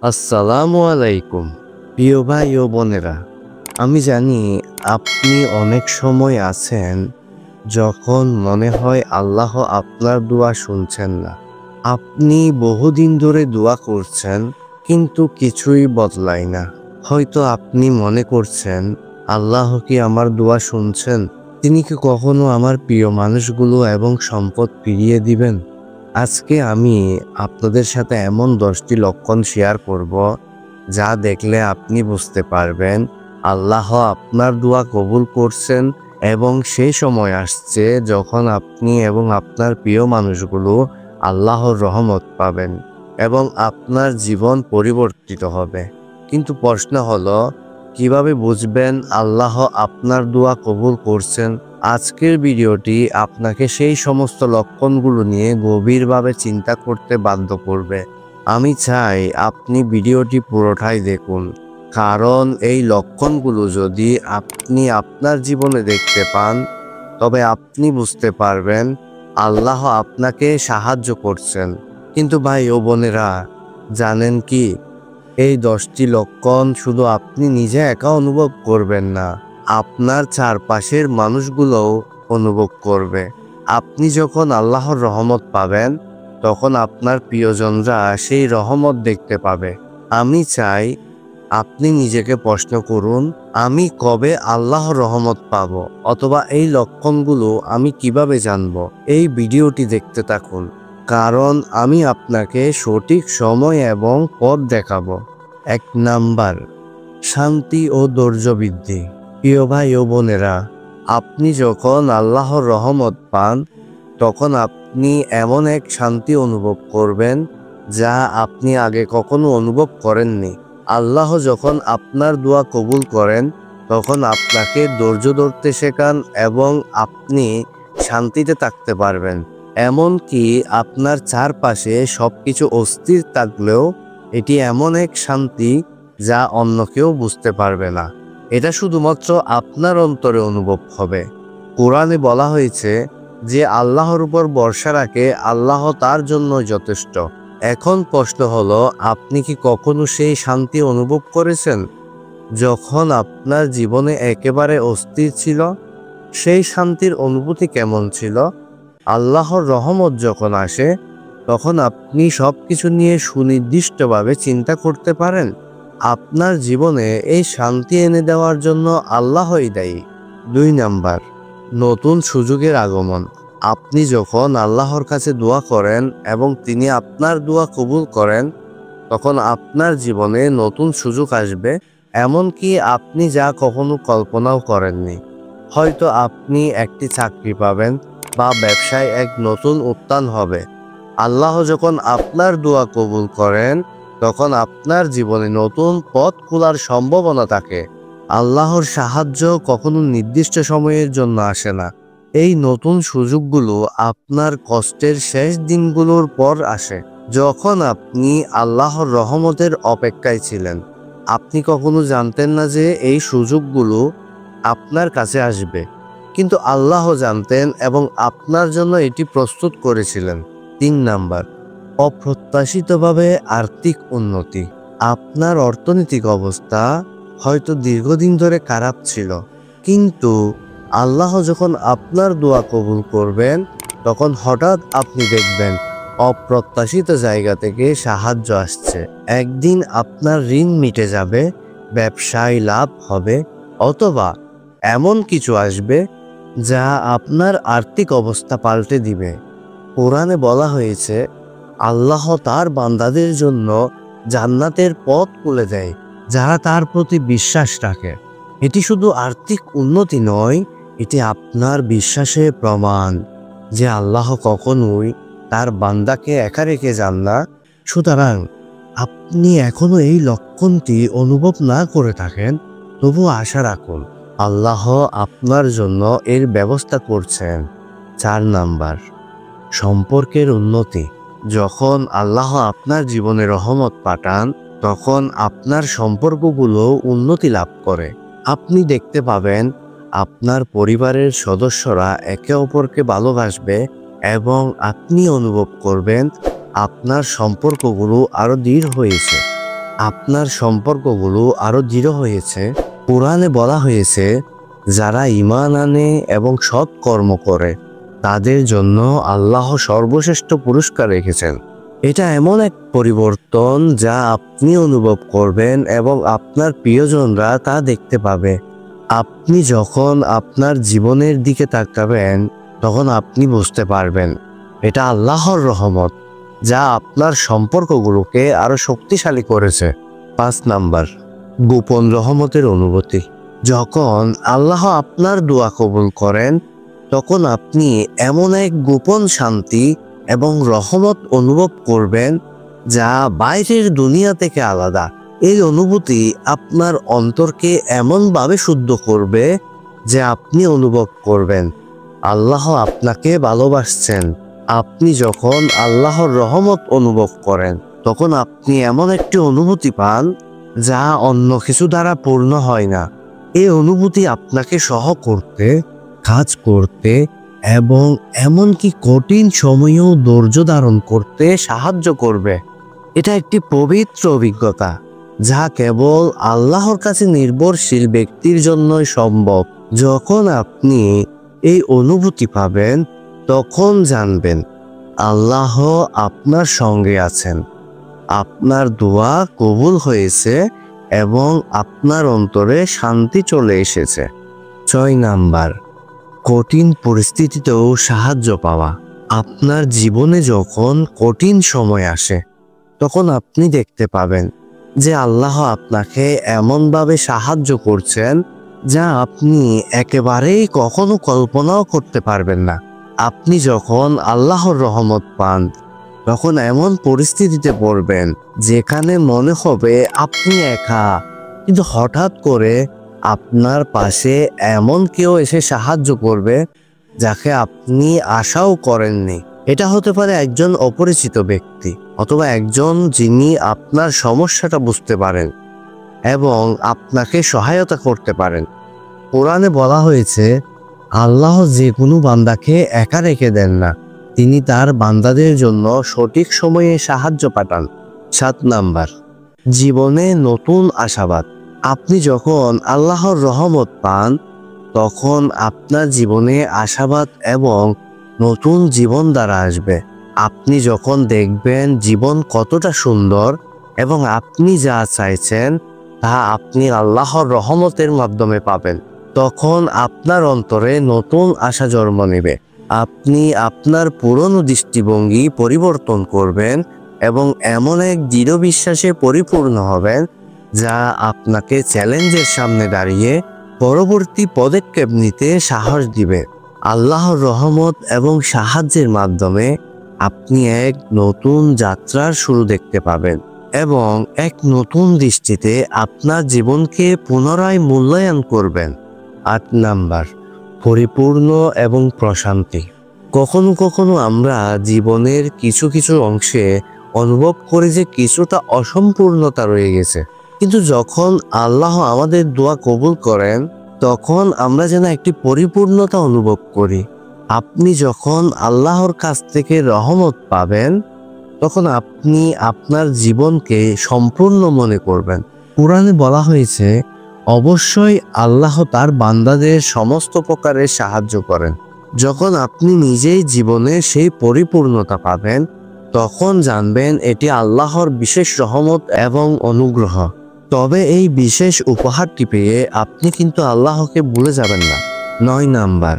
আসসালামু আলাইকুম প্রিয় ভাই ও বোনেরা। আমি জানি আপনি অনেক সময় আছেন যখন মনে হয় আল্লাহ আপনার দোয়া শুনছেন না। আপনি বহুদিন ধরে দোয়া করছেন কিন্তু কিছুই বদলায় না। হয়তো আপনি মনে করছেন আল্লাহ কি আমার দোয়া শুনছেন? তিনি কি কখনো আমার প্রিয় মানুষগুলো এবং সম্পদ ফিরিয়ে দিবেন? আজকে আমি আপনাদের সাথে এমন 10টি লক্ষণ শেয়ার করব যা দেখলে আপনি বুঝতে পারবেন আল্লাহ আপনার দোয়া কবুল করছেন এবং সেই সময় আসছে যখন আপনি এবং আপনার প্রিয় মানুষগুলো আল্লাহর রহমত পাবেন এবং আপনার জীবন পরিবর্তিত হবে। কিন্তু প্রশ্ন হলো, কিভাবে বুঝবেন আল্লাহ আপনার দোয়া কবুল করছেন? আজকের ভিডিওটি আপনাকে সেই সমস্ত লক্ষণগুলো নিয়ে গভীরভাবে চিন্তা করতে বাধ্য করবে। আমি চাই আপনি ভিডিওটি পুরোটাই দেখুন, কারণ এই লক্ষণগুলো যদি আপনি আপনার জীবনে দেখতে পান তবে আপনি বুঝতে পারবেন আল্লাহ আপনাকে সাহায্য করছেন। কিন্তু ভাই ও বোনেরা, জানেন কি, এই 10টি লক্ষণ শুধু আপনি নিজে একা অনুভব করবেন না, আপনার চারপাশের মানুষগুলোও অনুভব করবে। আপনি যখন আল্লাহর রহমত পাবেন তখন আপনার প্রিয়জনরা সেই রহমত দেখতে পাবে। আমি চাই আপনি নিজেকে প্রশ্ন করুন, আমি কবে আল্লাহর রহমত পাব, অথবা এই লক্ষণগুলো আমি কিভাবে জানব? এই ভিডিওটি দেখতে থাকুন, কারণ আমি আপনাকে সঠিক সময় এবং পথ দেখাবো। 1 নাম্বার, শান্তি ও ধৈর্য বৃদ্ধি। প্রিয় ভাই ও বোনেরা, আপনি যখন আল্লাহর রহমত পান তখন আপনি এমন এক শান্তি অনুভব করবেন যা আপনি আগে কখনো অনুভব করেননি। আল্লাহ যখন আপনার দোয়া কবুল করেন তখন আপনাকে ধৈর্য ধরতে শেখান এবং আপনি শান্তিতে থাকতে পারবেন। এমনকি আপনার চারপাশে সবকিছু অস্থির থাকলেও এটি এমন এক শান্তি যা অন্য কেউ বুঝতে পারবে না। এটা শুধুমাত্র আপনার অন্তরে অনুভব হবে। কোরআনে বলা হয়েছে, যে আল্লাহর উপর ভরসা রাখে আল্লাহ তার জন্য যথেষ্ট। এখন প্রশ্ন হলো, আপনি কি কখনো সেই শান্তি অনুভব করেছেন যখন আপনার জীবনে একেবারে অস্থির ছিল? সেই শান্তির অনুভূতি কেমন ছিল? আল্লাহর রহমত যখন আসে তখন আপনি সবকিছু নিয়ে সুনির্দিষ্টভাবে চিন্তা করতে পারেন। আপনার জীবনে এই শান্তি এনে দেওয়ার জন্য আল্লাহই দায়ী। 2 নাম্বার, নতুন সুযোগের আগমন। আপনি যখন আল্লাহর কাছে দোয়া করেন এবং তিনি আপনার দোয়া কবুল করেন তখন আপনার জীবনে নতুন সুযোগ আসবে, এমনকি আপনি যা কখনো কল্পনাও করেননি। হয়তো আপনি একটি চাকরি পাবেন বা ব্যবসায় এক নতুন উত্থান হবে। আল্লাহ যখন আপনার দোয়া কবুল করেন তখন আপনার জীবনে নতুন পথ খোলার সম্ভাবনা থাকে। আল্লাহর সাহায্য কখনো নির্দিষ্ট সময়ের জন্য আসে না। এই নতুন সুযোগগুলো আপনার কষ্টের শেষ দিনগুলোর পর আসে, যখন আপনি আল্লাহর রহমতের অপেক্ষায় ছিলেন। আপনি কখনো জানতেন না যে এই সুযোগগুলো আপনার কাছে আসবে, কিন্তু আল্লাহ জানতেন এবং আপনার জন্য এটি প্রস্তুত করেছিলেন। 3 নাম্বার, অপ্রত্যাশিতভাবে আর্থিক উন্নতি। আপনার অর্থনৈতিক অবস্থা হয়তো দীর্ঘদিন ধরে খারাপ ছিল, কিন্তু আল্লাহ যখন আপনার দোয়া কবুল করবেন তখন হঠাৎ আপনি দেখবেন অপ্রত্যাশিত জায়গা থেকে সাহায্য আসছে। একদিন আপনার ঋণ মিটে যাবে, ব্যবসায় লাভ হবে, অথবা এমন কিছু আসবে যা আপনার আর্থিক অবস্থা পাল্টে দিবে। কোরআনে বলা হয়েছে, আল্লাহ তার বান্দাদের জন্য জান্নাতের পথ খুলে দেয় যারা তার প্রতি বিশ্বাস রাখে। এটি শুধু আর্থিক উন্নতি নয়, এটি আপনার বিশ্বাসের প্রমাণ যে আল্লাহ কখনোই তার বান্দাকে একা রেখে যান না। সুতরাং আপনি এখনো এই লক্ষণটি অনুভব না করে থাকেন, তবুও আশা রাখুন আল্লাহ আপনার জন্য এর ব্যবস্থা করছেন। 4 নাম্বার, সম্পর্কের উন্নতি। যখন আল্লাহ আপনার জীবনে রহমত পাঠান তখন আপনার সম্পর্কগুলো উন্নতি লাভ করে। আপনি দেখতে পাবেন আপনার পরিবারের সদস্যরা একে অপরকে ভালোবাসবে এবং আপনি অনুভব করবেন আপনার সম্পর্কগুলো আরো দৃঢ় হয়েছে। আপনার সম্পর্কগুলো আরো দৃঢ় হয়েছে। কোরআনে বলা হয়েছে, যারা ঈমান আনে এবং সৎ কর্ম করে তাদের জন্য আল্লাহ সর্বশ্রেষ্ঠ পুরস্কার রেখেছেন। এটা এমন এক পরিবর্তন যা আপনি অনুভব করবেন এবং আপনার প্রিয়জনরা তা দেখতে পাবে। আপনি যখন আপনার জীবনের দিকে তাকাবেন তখন আপনি বুঝতে পারবেন এটা আল্লাহর রহমত যা আপনার সম্পর্কগুলোকে আরো শক্তিশালী করেছে। 5 নাম্বার, গোপন রহমতের অনুভূতি। যখন আল্লাহ আপনার দোয়া কবুল করেন তখন আপনি এমন এক গোপন শান্তি এবং রহমত অনুভব করবেন যা বাইরের দুনিয়া থেকে আলাদা। এই অনুভূতি আপনার অন্তরকে এমনভাবে শুদ্ধ করবে যে আপনি অনুভব করবেন আল্লাহ আপনাকে ভালোবাসছেন। আপনি যখন আল্লাহর রহমত অনুভব করেন তখন আপনি এমন একটি অনুভূতি পান যা অন্য কিছু দ্বারা পূর্ণ হয় না। এই অনুভূতি আপনাকে সহ করতে, কাজ করতে এবং এমনকি কঠিন সময়েও ধৈর্য ধারণ করতে সাহায্য করবে। এটা একটি পবিত্র অভিজ্ঞতা যা কেবল আল্লাহর কাছে নির্ভরশীল ব্যক্তির জন্যই সম্ভব। যখন আপনি এই অনুভূতি পাবেন তখন জানবেন আল্লাহ আপনার সঙ্গে আছেন, আপনার দোয়া কবুল হয়েছে এবং আপনার অন্তরে শান্তি চলে এসেছে। 6 নাম্বার, কঠিন পরিস্থিতিতেও সাহায্য পাওয়া। আপনার জীবনে যখন কঠিন সময় আসে তখন আপনি দেখতে পাবেন যে আল্লাহ আপনাকে এমনভাবে সাহায্য করছেন যা আপনি একেবারেই কখনো কল্পনাও করতে পারবেন না। আপনি যখন আল্লাহর রহমত পান তখন এমন পরিস্থিতিতে পড়বেন যেখানে মনে হবে আপনি একা, কিন্তু হঠাৎ করে আপনার পাশে এমন কেউ এসে সাহায্য করবে যাকে আপনি আশাও করেননি। এটা হতে পারে একজন অপরিচিত ব্যক্তি অথবা একজন যিনি আপনার সমস্যাটা বুঝতে পারেন এবং আপনাকে সহায়তা করতে পারেন। কোরআনে বলা হয়েছে, আল্লাহ যে কোনো বান্দাকে একা রেখে দেন না, তিনি তার বান্দাদের জন্য সঠিক সময়ে সাহায্য পাঠান। 7 নাম্বার, জীবনে নতুন আশাবাদ। আপনি যখন আল্লাহর রহমত পান তখন আপনার জীবনে আশাবাদ এবং নতুন জীবনধারা আসবে। আপনি যখন দেখবেন জীবন কতটা সুন্দর এবং আপনি যা চাইছেন তা আপনি আল্লাহর রহমতের মাধ্যমে পাবেন, তখন আপনার অন্তরে নতুন আশা জন্ম নেবে। আপনি আপনার পুরনো দৃষ্টিভঙ্গি পরিবর্তন করবেন এবং এমন এক দৃঢ় বিশ্বাসে পরিপূর্ণ হবেন যা আপনাকে চ্যালেঞ্জের সামনে দাঁড়িয়ে পরবর্তী পদক্ষেপ নিতে সাহস দিবে। আল্লাহর রহমত এবং সাহায্যের মাধ্যমে আপনি এক নতুন যাত্রার শুরু দেখতে পাবেন এবং এক নতুন দৃষ্টিতে আপনার জীবনকে পুনরায় মূল্যায়ন করবেন। 8 নাম্বার, পরিপূর্ণ এবং প্রশান্তি। কখনো কখনো আমরা জীবনের কিছু কিছু অংশে অনুভব করি যে কিছুটা অসম্পূর্ণতা রয়ে গেছে, কিন্তু যখন আল্লাহ আমাদের দোয়া কবুল করেন তখন আমরা যেন একটি পরিপূর্ণতা অনুভব করি। আপনি যখন আল্লাহর কাছ থেকে রহমত পাবেন তখন আপনি আপনার জীবনকে সম্পূর্ণ মনে করবেন। কোরআনে বলা হয়েছে, অবশ্যই আল্লাহ তার বান্দাদের সমস্ত প্রকারের সাহায্য করেন। যখন আপনি নিজেই জীবনে সেই পরিপূর্ণতা পাবেন তখন জানবেন এটি আল্লাহর বিশেষ রহমত এবং অনুগ্রহ। তবে এই বিশেষ উপহারটি পেয়ে আপনি কিন্তু আল্লাহকে ভুলে যাবেন না। 9 নাম্বার,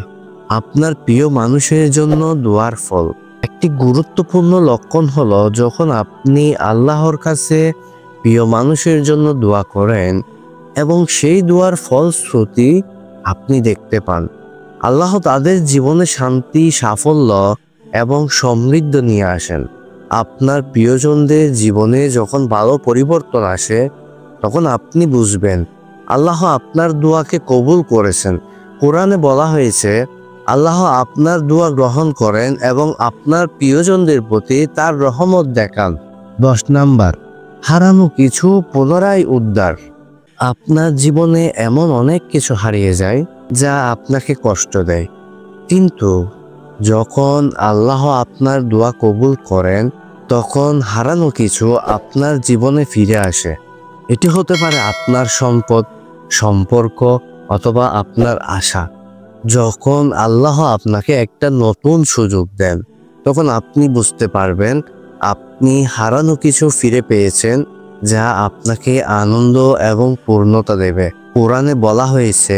আপনার প্রিয় মানুষের জন্য দোয়ার ফল। একটি গুরুত্বপূর্ণ লক্ষণ হলো যখন আপনি আল্লাহর কাছে প্রিয় মানুষের জন্য দোয়া করেন এবং সেই দোয়ার ফলশ্রুতি আপনি দেখতে পান। আল্লাহ তাদের জীবনে শান্তি, সাফল্য এবং সমৃদ্ধ নিয়ে আসেন। আপনার প্রিয়জনদের জীবনে যখন ভালো পরিবর্তন আসে তখন আপনি বুঝবেন আল্লাহ আপনার দোয়াকে কবুল করেছেন। কোরআনে বলা হয়েছে, আল্লাহ আপনার দোয়া গ্রহণ করেন এবং আপনার প্রিয়জনদের প্রতি তার রহমত দেখান। 10 নাম্বার, হারানো কিছু পুনরায় উদ্ধার। আপনার জীবনে এমন অনেক কিছু হারিয়ে যায় যা আপনাকে কষ্ট দেয়, কিন্তু যখন আল্লাহ আপনার দোয়া কবুল করেন তখন হারানো কিছু আপনার জীবনে ফিরে আসে। এটি হতে পারে আপনার সম্পদ, সম্পর্ক অথবা আপনার আশা। যখন আল্লাহ আপনাকে একটা নতুন সুযোগ দেন, তখন আপনি বুঝতে পারবেন আপনি হারানো কিছু ফিরে পেয়েছেন, যা আপনাকে আনন্দ এবং পূর্ণতা দেবে। কোরআনে বলা হয়েছে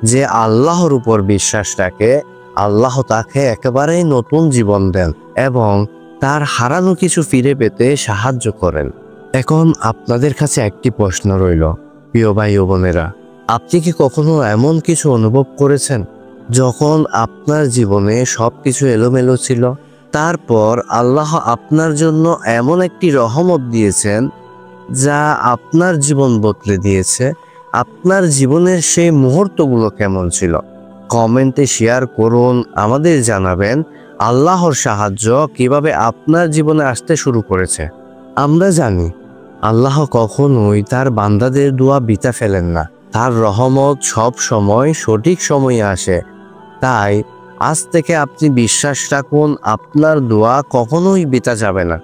যে আল্লাহর উপর বিশ্বাস রাখে, আল্লাহ তাকে একেবারেই নতুন জীবন দেন এবং তার হারানো কিছু ফিরে পেতে সাহায্য করেন। এখন আপনাদের কাছে একটি প্রশ্ন রইল, প্রিয় ভাই ও বোনেরা, আপনি কি কখনো এমন কিছু অনুভব করেছেন যখন আপনার জীবনে সবকিছু এলোমেলো ছিল, তারপর আল্লাহ আপনার জন্য এমন একটি রহমত দিয়েছেন যা আপনার জীবন বদলে দিয়েছে? আপনার জীবনের সেই মুহূর্তগুলো কেমন ছিল? কমেন্টে শেয়ার করুন, আমাদের জানাবেন আল্লাহর সাহায্য কিভাবে আপনার জীবনে আসতে শুরু করেছে। আমরা জানি আল্লাহ কখনোই তার বান্দাদের দোয়া বৃথা ফেলেন না। তার রহমত সব সময় সঠিক সময়ে আসে। তাই আজ থেকে আপনি বিশ্বাস রাখুন, আপনার দোয়া কখনোই বৃথা যাবে না।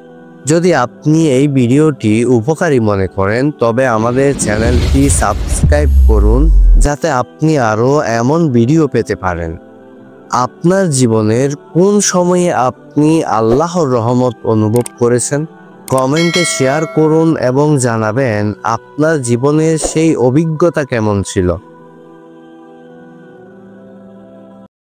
যদি আপনি এই ভিডিওটি উপকারী মনে করেন, তবে আমাদের চ্যানেলটি সাবস্ক্রাইব করুন, যাতে আপনি আরও এমন ভিডিও পেতে পারেন। আপনার জীবনের কোন সময়ে আপনি আল্লাহর রহমত অনুভব করেছেন? কমেন্টে শেয়ার করুন এবং জানাবেন আপনার জীবনের সেই অভিজ্ঞতা কেমন ছিল।